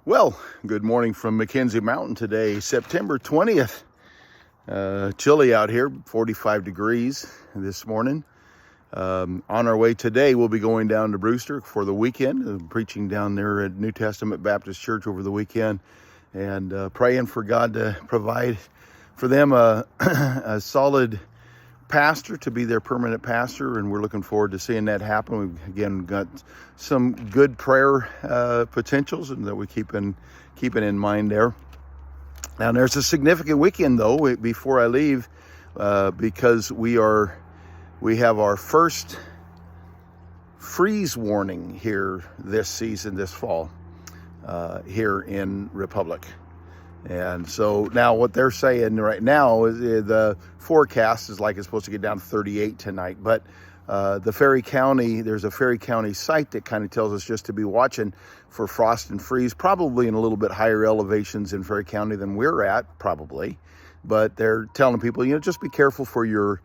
Well, good morning from McKenzie Mountain today, September 20th. Chilly out here, 45 degrees this morning. On our way today, we'll be going down to Brewster for the weekend, preaching down there at New Testament Baptist Church over the weekend, and praying for God to provide for them a solid pastor to be their permanent pastor, and we're looking forward to seeing that happen. We've again got some good prayer potentials, and that we keep in mind there. Now, there's a significant weekend though before I leave, because we have our first freeze warning here this season, this fall, here in Republic. And so now what they're saying right now is the forecast is like it's supposed to get down to 38 tonight. But there's a Ferry County site that kind of tells us just to be watching for frost and freeze, probably in a little bit higher elevations in Ferry County than we're at, probably. But they're telling people, just be careful for your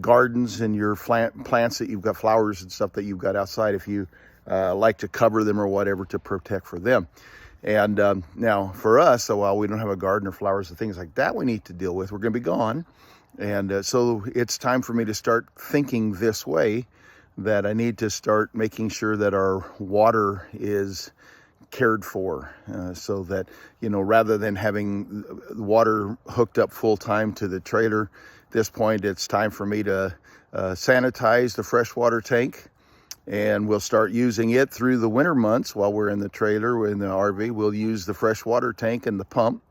gardens and your plants that you've got, flowers and stuff that you've got outside, if you like to cover them or whatever to protect for them. And now for us, so while we don't have a garden or flowers and things like that we need to deal with, we're going to be gone. And so it's time for me to start thinking this way, that I need to start making sure that our water is cared for, so that, rather than having water hooked up full time to the trailer, at this point, it's time for me to sanitize the freshwater tank. And we'll start using it through the winter months while we're in the trailer, in the RV. We'll use the freshwater tank and the pump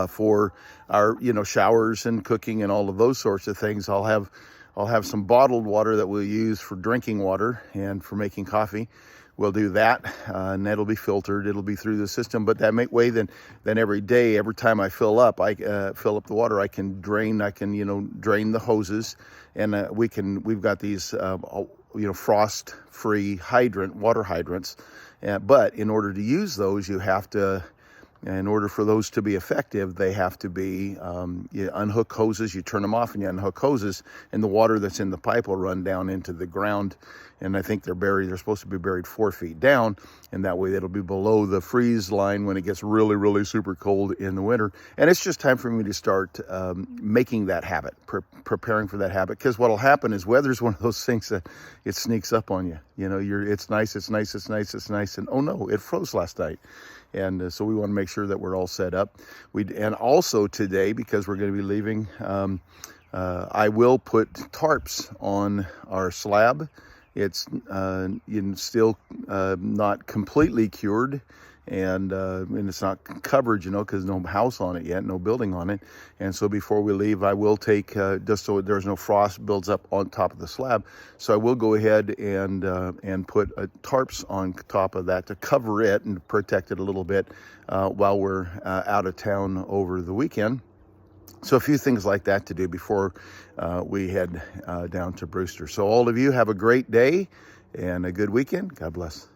for our, showers and cooking and all of those sorts of things. I'll have some bottled water that we'll use for drinking water and for making coffee. We'll do that, and that'll be filtered. It'll be through the system. But that way, then every day, every time I fill up the water, I can drain. I can drain the hoses, and we've got these frost-free water hydrants. But in order to use those, in order for those to be effective, they have to be, you unhook hoses, you turn them off and you unhook hoses, and the water that's in the pipe will run down into the ground. And I think they're supposed to be buried 4 feet down, and that way it'll be below the freeze line when it gets really, really super cold in the winter. And it's just time for me to start making that habit, preparing for that habit. Because what'll happen is weather's one of those things that it sneaks up on you. It's nice, and oh no, it froze last night. And so we want to make sure that we're all set up. And also today, because we're going to be leaving, I will put tarps on our slab. It's still not completely cured, and it's not covered, because no house on it yet, no building on it. And so before we leave, I will take, just so there's no frost builds up on top of the slab, so I will go ahead and put tarps on top of that to cover it and protect it a little bit while we're out of town over the weekend. So a few things like that to do before we head down to Brewster. So all of you have a great day and a good weekend. God bless.